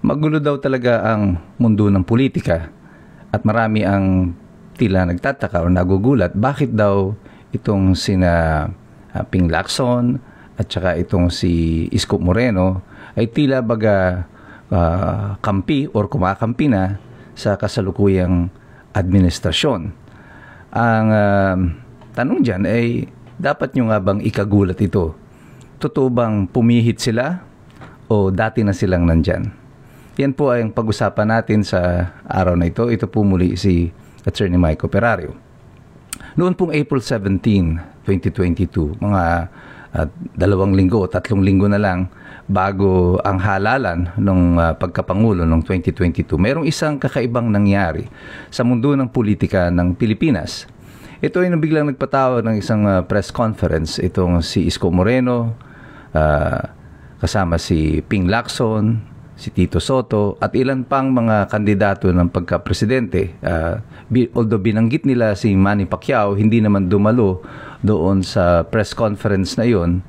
Magulo daw talaga ang mundo ng politika at marami ang tila nagtataka o nagugulat bakit daw itong sina Ping Lacson at saka itong si Isko Moreno ay tila baga kampi or kumakampi na sa kasalukuyang administrasyon. Ang tanong dyan ay dapat nyo nga bang ikagulat ito? Totoo bang pumihit sila o dati na silang nandyan? Yan po ay ang pag-usapan natin sa araw na ito. Ito po muli si Attorney Mike Operario. Noon pong April 17, 2022, mga 2 linggo, 3 linggo na lang bago ang halalan ng pagkapangulo noong 2022, mayroong isang kakaibang nangyari sa mundo ng politika ng Pilipinas. Ito ay biglang nagpatawag ng isang press conference. Itong si Isko Moreno, kasama si Ping Lacson, si Tito Soto at ilan pang mga kandidato ng pagka-presidente. Although binanggit nila si Manny Pacquiao, hindi naman dumalo doon sa press conference na yon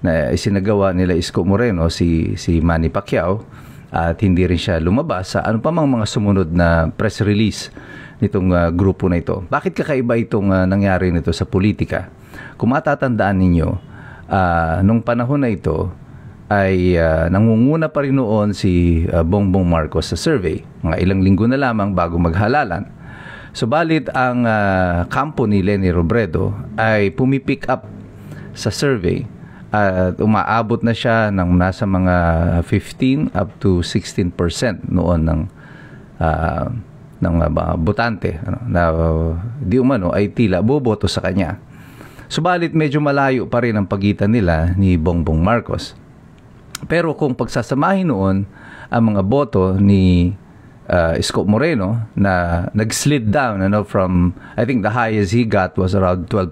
na isinagawa nila Isko Moreno, si Manny Pacquiao, at hindi rin siya lumabas sa ano pa mga sumunod na press release nitong grupo na ito. Bakit kakaiba itong nangyari nito sa politika? Kung matatandaan ninyo, nung panahon na ito, ay nangunguna pa rin noon si Bongbong Marcos sa survey. Mga ilang linggo na lamang bago maghalalan. Subalit ang kampo ni Leni Robredo ay pumipick up sa survey at umaabot na siya ng nasa mga 15 up to 16% noon ng botante na di umano ay tila boboto sa kanya. Subalit medyo malayo pa rin ang pagitan nila ni Bongbong Marcos. Pero kung pagsasamahin noon ang mga boto ni Isko Moreno na nag-slid down from, I think the highest he got was around 12%.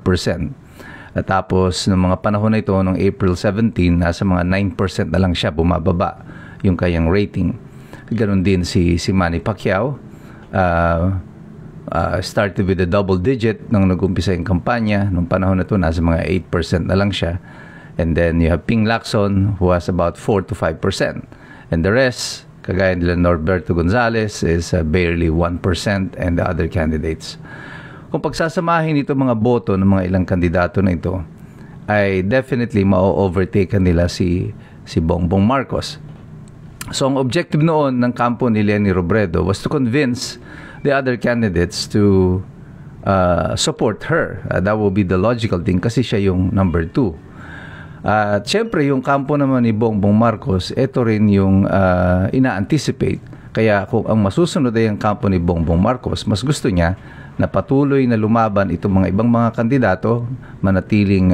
At tapos ng mga panahon na ito, noong April 17, nasa mga 9% na lang siya bumababa yung kanyang rating. Ganon din si Manny Pacquiao. Started with a double digit nung nag-umpisa yung kampanya. Nung panahon na ito, nasa mga 8% na lang siya. And then you have Ping Lacson who has about 4 to 5%. And the rest, kagaya nila Norberto Gonzales, is barely 1% and the other candidates. Kung pagsasamahin ito mga boto ng mga ilang kandidato na ito, ay definitely ma-overtake nila si Bongbong Marcos. So ang objective noon ng kampo ni Leni Robredo was to convince the other candidates to support her. That will be the logical thing kasi siya yung number 2. At syempre, yung kampo naman ni Bongbong Marcos, ito rin yung ina-anticipate. Kaya kung ang masusunod ay ang kampo ni Bongbong Marcos, mas gusto niya na patuloy na lumaban itong mga ibang mga kandidato, manatiling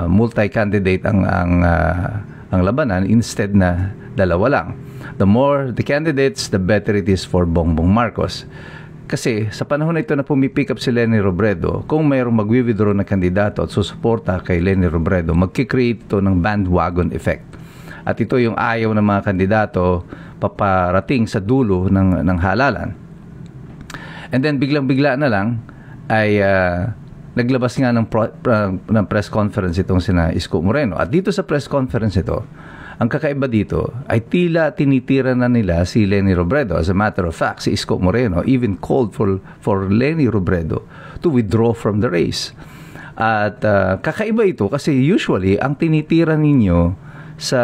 multi-candidate ang labanan instead na dalawa lang. The more the candidates, the better it is for Bongbong Marcos. Kasi sa panahon na ito na pumipick up si Leni Robredo, kung mayroong mag-withdraw na kandidato at susuporta kay Leni Robredo, magkikreate ito ng bandwagon effect. At ito yung ayaw ng mga kandidato paparating sa dulo ng halalan. And then biglang-bigla na lang ay naglabas nga ng press conference itong sina Isko Moreno. At dito sa press conference ito, ang kakaiba dito ay tila tinitira na nila si Leni Robredo. As a matter of fact, si Isko Moreno even called for Leni Robredo to withdraw from the race. At kakaiba ito kasi usually ang tinitira ninyo sa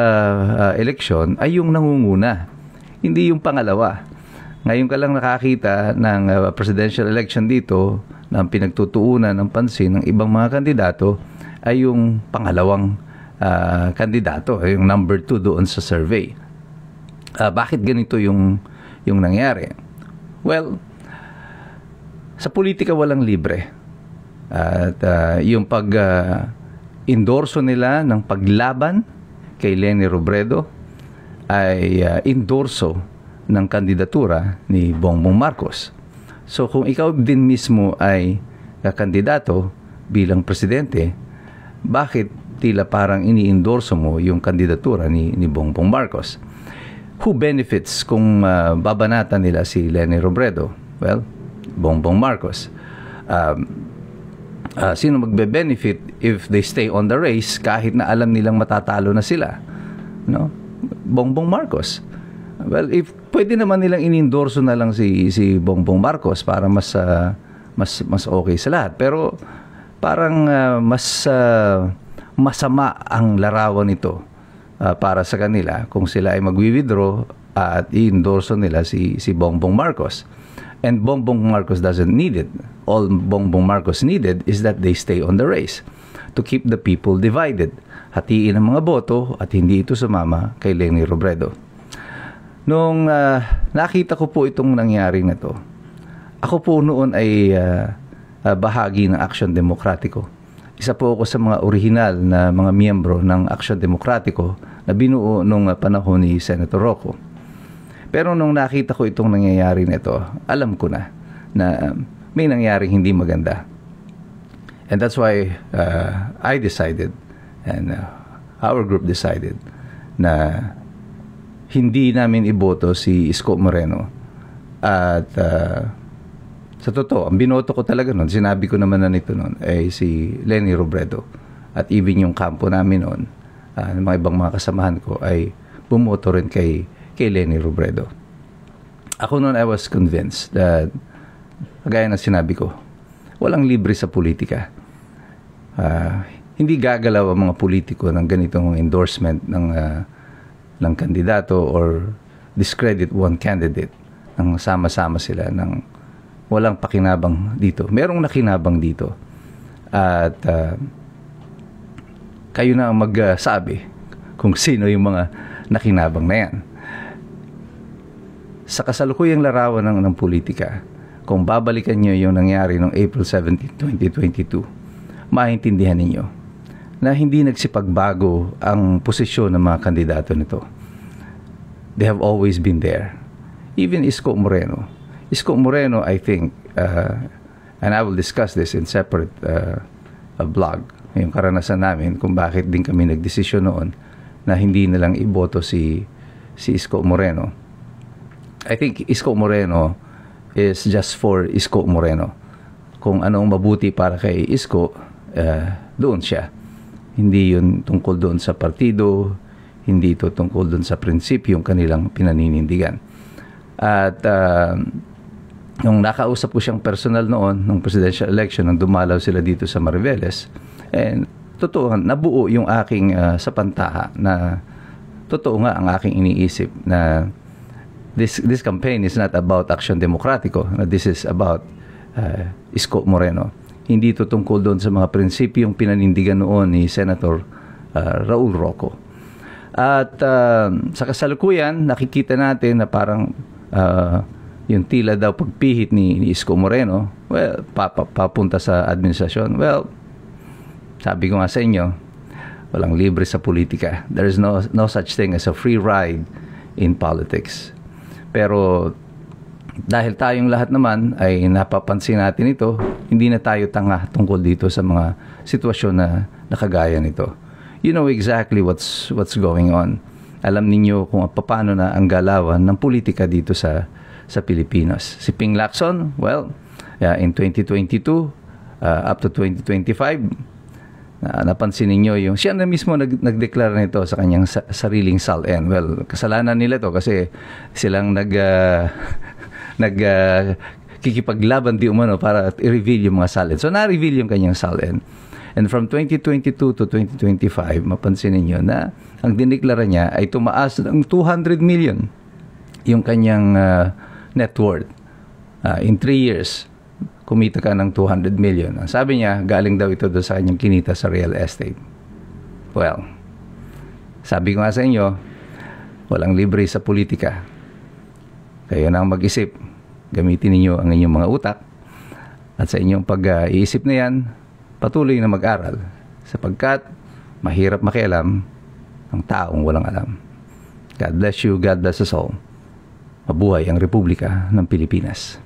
eleksyon ay yung nangunguna, hindi yung pangalawa. Ngayon ka lang nakakita ng presidential election dito na pinagtutuunan ng pansin ng ibang mga kandidato ay yung pangalawang kandidato, yung number 2 doon sa survey. Bakit ganito yung nangyari? Well, sa politika walang libre. At yung pag-endorso nila ng paglaban kay Leni Robredo ay endorso ng kandidatura ni Bongbong Marcos. So kung ikaw din mismo ay kandidato bilang presidente, bakit tila parang ini-endorso mo yung kandidatura ni Bongbong Marcos? Who benefits kung babanatan nila si Leni Robredo? Well, Bongbong Marcos. Sino magbe-benefit if they stay on the race kahit na alam nilang matatalo na sila? No? Bongbong Marcos. Well, if pwede naman nilang inendorso na lang si Bongbong Marcos para mas okay sa lahat. Pero parang masama ang larawan nito para sa kanila kung sila ay magwi-withdraw at i-endorso nila si Bongbong Marcos. And Bongbong Marcos doesn't need it. All Bongbong Marcos needed is that they stay on the race to keep the people divided. Hatiin ang mga boto at hindi ito sumama kay Leni Robredo. Nung nakita ko po itong nangyari na to, ako po noon ay bahagi ng Aksyon Demokratiko. Isa po ako sa mga orihinal na mga miyembro ng Aksyon Demokratiko na binuo nung panahon ni Senator Rocco. Pero nung nakita ko itong nangyayari nito, alam ko na may nangyaring hindi maganda. And that's why I decided and our group decided na hindi namin iboto si Isko Moreno. At sa totoo, ang binoto ko talaga noon, sinabi ko naman na nito noon, ay si Leni Robredo. At even yung kampo namin noon, mga ibang mga kasamahan ko, ay bumoto rin kay Leni Robredo. Ako noon, I was convinced that, kagaya na sinabi ko, walang libre sa politika. Hindi gagalaw ang mga politiko ng ganitong endorsement ng kandidato or discredit one candidate nang sama-sama sila ng walang pakinabang dito. Merong nakinabang dito. At kayo na ang magsabi kung sino yung mga nakinabang na yan. Sa kasalukuyang larawan ng politika, kung babalikan nyo yung nangyari noong April 17, 2022, maintindihan ninyo na hindi nagsipagbago ang posisyon ng mga kandidato nito. They have always been there. Even Isko Moreno. Isko Moreno, I think, and I will discuss this in separate blog, yung karanasan namin kung bakit din kami nagdesisyon noon na hindi nalang iboto si Isko Moreno. I think Isko Moreno is just for Isko Moreno. Kung anong mabuti para kay Isko, doon siya. Hindi yun tungkol doon sa partido, hindi ito tungkol doon sa prinsipyo yung kanilang pinaninindigan. At nung nakausap ko siyang personal noon, nung presidential election, nung dumalaw sila dito sa Mariveles, and totoo, nabuo yung aking sapantaha na totoo nga ang aking iniisip na this campaign is not about Aksyon Demokratiko, na this is about Isko Moreno. Hindi ito tungkol doon sa mga prinsipyong pinanindigan noon ni Senator Raul Rocco. At sa kasalukuyan, nakikita natin na parang yung tila daw pagpihit ni Isko Moreno, well, papunta sa administrasyon. Well, sabi ko nga sa inyo, walang libre sa politika. There is no such thing as a free ride in politics. Pero dahil tayong lahat naman ay napapansin natin ito, hindi na tayo tanga tungkol dito sa mga sitwasyon na nakagaya nito. You know exactly what's going on. Alam ninyo kung paano na ang galawan ng politika dito sa Pilipinas. Si Ping Lacson, well, in 2022 up to 2025, napansin ninyo yung siya na mismo nagdeklara nito sa kanyang sariling SALN. Well, kasalanan nila to kasi silang kikipaglaban di umano para i-reveal yung mga SALN. So na-reveal yung kanyang SALN. And from 2022 to 2025, mapansin niyo na ang dineklara niya ay tumaas ng 200 million yung kanyang net worth. In 3 years, kumita ka ng 200 million. Ang sabi niya, galing daw ito doon sa kanyang kinita sa real estate. Well, sabi ko nga sa inyo, walang libre sa politika. Kayo na ang mag-isip. Gamitin ninyo ang inyong mga utak. At sa inyong pag-iisip na yan, patuloy na mag-aral sapagkat mahirap makialam ang taong walang alam. God bless you, God bless us all. Mabuhay ang Republika ng Pilipinas.